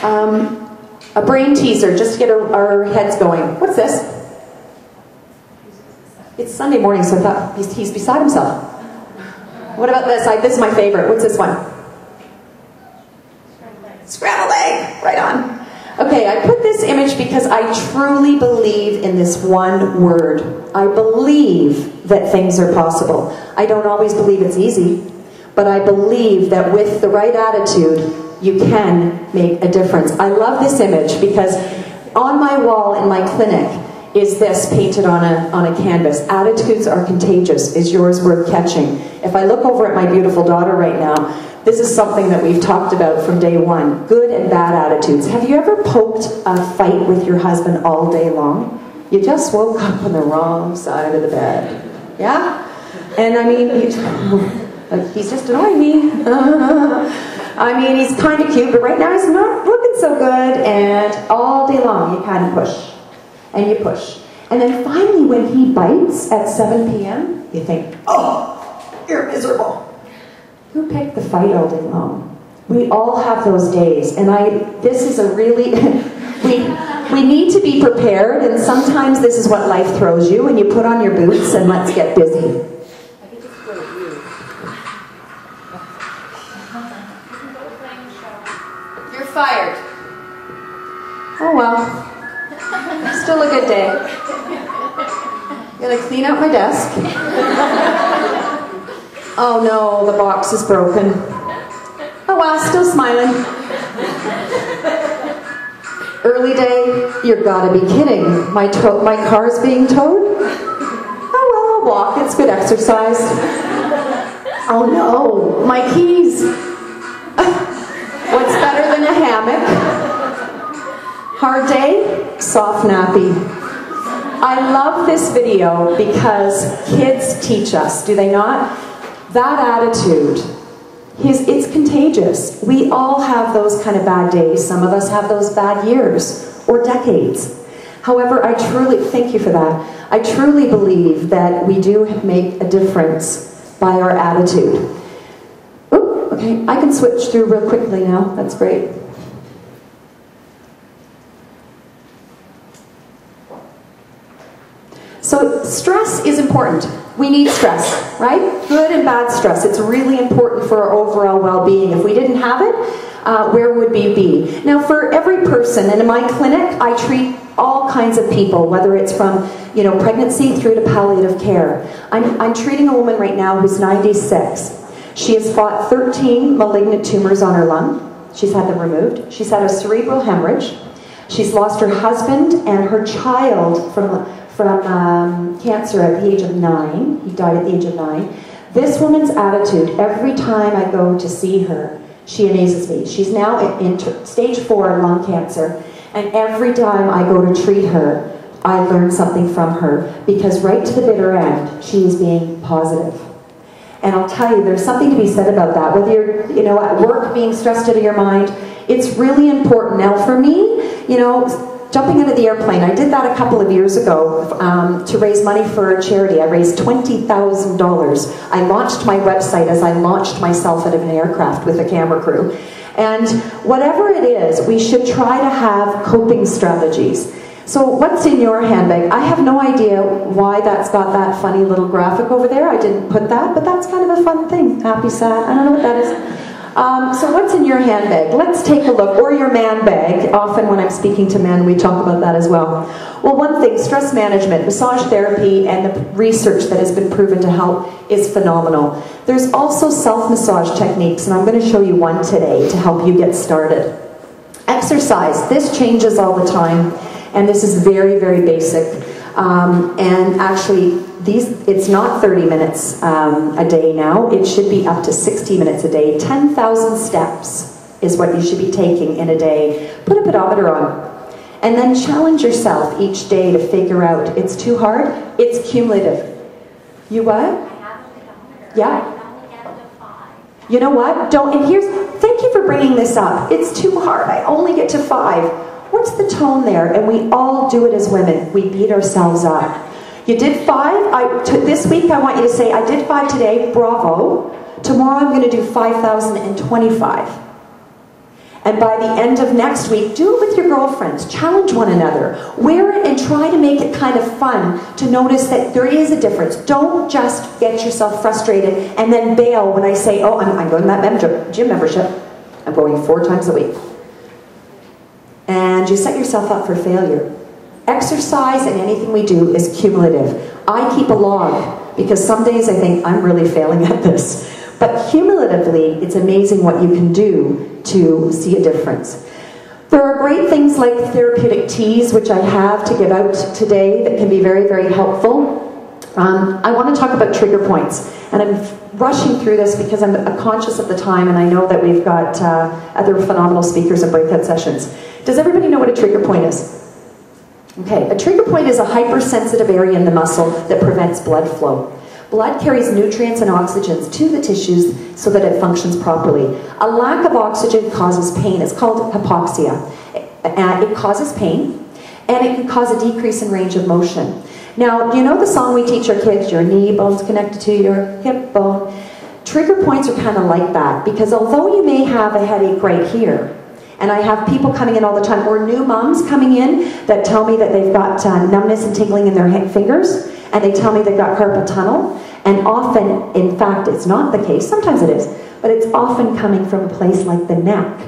A brain teaser, just to get our heads going. What's this? It's Sunday morning, so I thought he's beside himself. What about this? This is my favorite. What's this one? Scrambled egg. Right on. Okay, I put this image because I truly believe in this one word. I believe that things are possible. I don't always believe it's easy, but I believe that with the right attitude, you can make a difference. I love this image because on my wall in my clinic is this painted on a canvas. Attitudes are contagious. Is yours worth catching? If I look over at my beautiful daughter right now, this is something that we've talked about from day one. Good and bad attitudes. Have you ever poked a fight with your husband all day long? You just woke up on the wrong side of the bed. Yeah? And I mean, he's just annoying me. I mean, he's kind of cute, but right now he's not looking so good. And all day long, you kind of push. And you push. And then finally, when he bites at 7 p.m., you think, oh, you're miserable. Who picked the fight all day long? We all have those days. And this is a really, we need to be prepared. And sometimes this is what life throws you. And you put on your boots and let's get busy. You're fired. Oh well. Still a good day. Gonna clean out my desk. Oh no, the box is broken. Oh well, still smiling. Early day, you're gotta be kidding. My car's being towed? Oh well, I'll walk, it's good exercise. Oh no, my keys. What's better than a hammock? Hard day, soft nappy. I love this video because kids teach us, do they not? That attitude, it's contagious. We all have those kind of bad days. Some of us have those bad years or decades. However, I truly, thank you for that, I truly believe that we do make a difference by our attitude. Ooh, okay, I can switch through real quickly now. That's great. So stress is important. We need stress, right? Good and bad stress. It's really important for our overall well-being. If we didn't have it, where would we be? Now, for every person, and in my clinic, I treat all kinds of people, whether it's from pregnancy through to palliative care. I'm treating a woman right now who's 96. She has fought 13 malignant tumors on her lung. She's had them removed. She's had a cerebral hemorrhage. She's lost her husband and her child from cancer at the age of 9. He died at the age of 9. This woman's attitude, every time I go to see her, she amazes me. She's now in stage 4 lung cancer, and every time I go to treat her, I learn something from her, because right to the bitter end, she is being positive. And I'll tell you, there's something to be said about that. Whether you're, at work being stressed out of your mind, it's really important. Now for me, jumping out of the airplane, I did that a couple of years ago to raise money for a charity. I raised $20,000. I launched my website as I launched myself out of an aircraft with a camera crew. And whatever it is, we should try to have coping strategies. So what's in your handbag? I have no idea why that's got that funny little graphic over there. I didn't put that, but that's kind of a fun thing. Happy, sad, I don't know what that is. So what's in your handbag? Let's take a look. Or your man bag. Often when I'm speaking to men, we talk about that as well. Well, one thing, stress management, massage therapy, and the research that has been proven to help is phenomenal. There's also self-massage techniques, and I'm going to show you one today to help you get started. Exercise. This changes all the time, and this is very, very basic. And actually, it's not 30 minutes a day now. It should be up to 60 minutes a day. 10,000 steps is what you should be taking in a day. Put a pedometer on. And then challenge yourself each day to figure out, it's too hard, it's cumulative. You what? I have a pedometer. Yeah? I can only get up to 5. You know what? Thank you for bringing this up. It's too hard, I only get to 5. What's the tone there? And we all do it as women. We beat ourselves up. You did 5. This week I want you to say, I did 5 today, bravo. Tomorrow I'm going to do 5,025. And by the end of next week, do it with your girlfriends. Challenge one another. Wear it and try to make it kind of fun to notice that there is a difference. Don't just get yourself frustrated and then bail when I say, oh, I'm going to that gym membership. I'm going 4 times a week. And you set yourself up for failure. Exercise and anything we do is cumulative. I keep a log because some days I think I'm really failing at this. But cumulatively, it's amazing what you can do to see a difference. There are great things like therapeutic teas, which I have to give out today that can be very, very helpful. I want to talk about trigger points. And I'm rushing through this because I'm conscious of the time and I know that we've got other phenomenal speakers and breakout sessions. Does everybody know what a trigger point is? Okay, a trigger point is a hypersensitive area in the muscle that prevents blood flow. Blood carries nutrients and oxygens to the tissues so that it functions properly. A lack of oxygen causes pain. It's called hypoxia. It causes pain, and it can cause a decrease in range of motion. Now, you know the song we teach our kids, your knee bone's connected to your hip bone? Trigger points are kind of like that, because although you may have a headache right here, and I have people coming in all the time, or new moms coming in that tell me that they've got numbness and tingling in their fingers, and they tell me they've got carpal tunnel, and often, in fact, it's not the case, sometimes it is, but it's often coming from a place like the neck,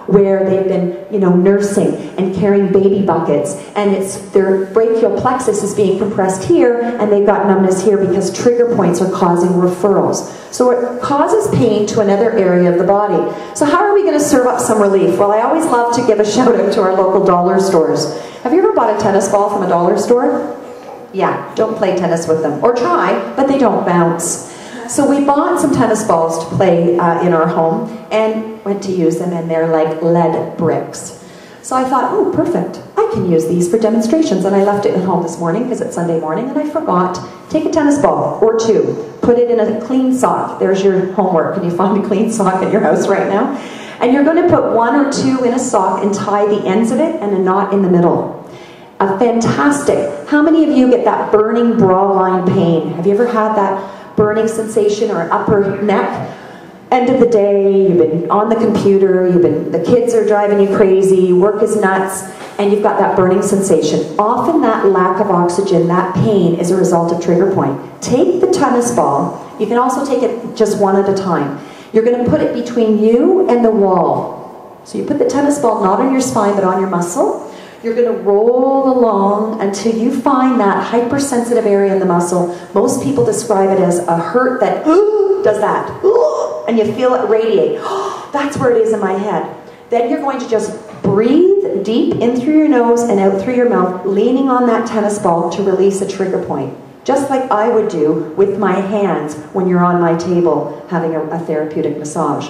where they've been, you know, nursing and carrying baby buckets, and it's their brachial plexus is being compressed here, and they've got numbness here because trigger points are causing referrals. So it causes pain to another area of the body. So how are we going to serve up some relief? Well, I always love to give a shout out to our local dollar stores. Have you ever bought a tennis ball from a dollar store? Yeah, don't play tennis with them. Or try, but they don't bounce. So we bought some tennis balls to play in our home and went to use them, and they're like lead bricks. So I thought, oh, perfect. I can use these for demonstrations. And I left it at home this morning because it's Sunday morning, and I forgot. Take a tennis ball or 2. Put it in a clean sock. There's your homework. Can you find a clean sock in your house right now? And you're going to put 1 or 2 in a sock and tie the ends of it and a knot in the middle. Fantastic. How many of you get that burning bra line pain? Have you ever had that burning sensation or upper neck? End of the day, you've been on the computer, the kids are driving you crazy, work is nuts, and you've got that burning sensation. Often that lack of oxygen, that pain, is a result of trigger point. Take the tennis ball. You can also take it just one at a time. You're going to put it between you and the wall. So you put the tennis ball not on your spine but on your muscle. You're going to roll along until you find that hypersensitive area in the muscle. Most people describe it as a hurt that does that. And you feel it radiate. That's where it is in my head. Then you're going to just breathe deep in through your nose and out through your mouth, leaning on that tennis ball to release a trigger point. Just like I would do with my hands when you're on my table having a therapeutic massage.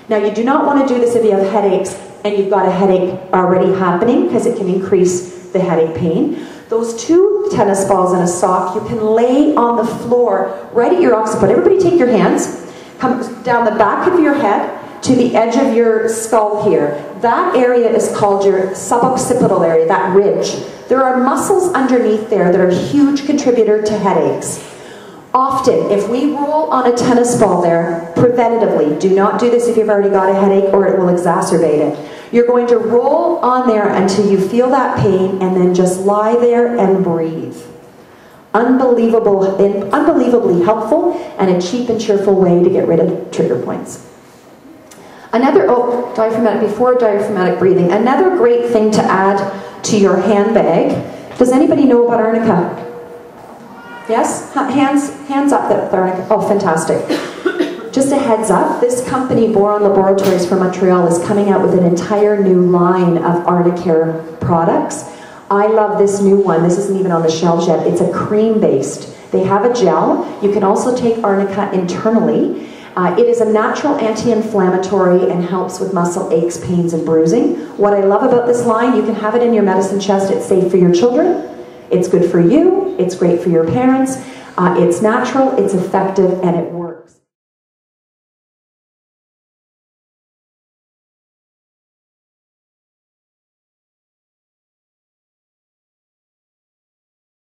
Now, you do not want to do this if you have headaches and you've got a headache already happening, because it can increase the headache pain. Those 2 tennis balls in a sock, you can lay on the floor right at your occiput. Everybody take your hands, come down the back of your head to the edge of your skull here. That area is called your suboccipital area, that ridge. There are muscles underneath there that are a huge contributor to headaches. Often, if we roll on a tennis ball there, preventatively, do not do this if you've already got a headache or it will exacerbate it. You're going to roll on there until you feel that pain and then just lie there and breathe. Unbelievably helpful and a cheap and cheerful way to get rid of trigger points. Before diaphragmatic breathing, another great thing to add to your handbag. Does anybody know about arnica? Yes? Hands up that arnica. Oh, fantastic. Just a heads up, this company, Boron Laboratories from Montreal, is coming out with an entire new line of Arnicare products. I love this new one. This isn't even on the shelves yet. It's a cream-based. They have a gel. You can also take arnica internally. It is a natural anti-inflammatory and helps with muscle aches, pains, and bruising. What I love about this line, you can have it in your medicine chest. It's safe for your children. It's good for you. It's great for your parents. It's natural, it's effective, and it works.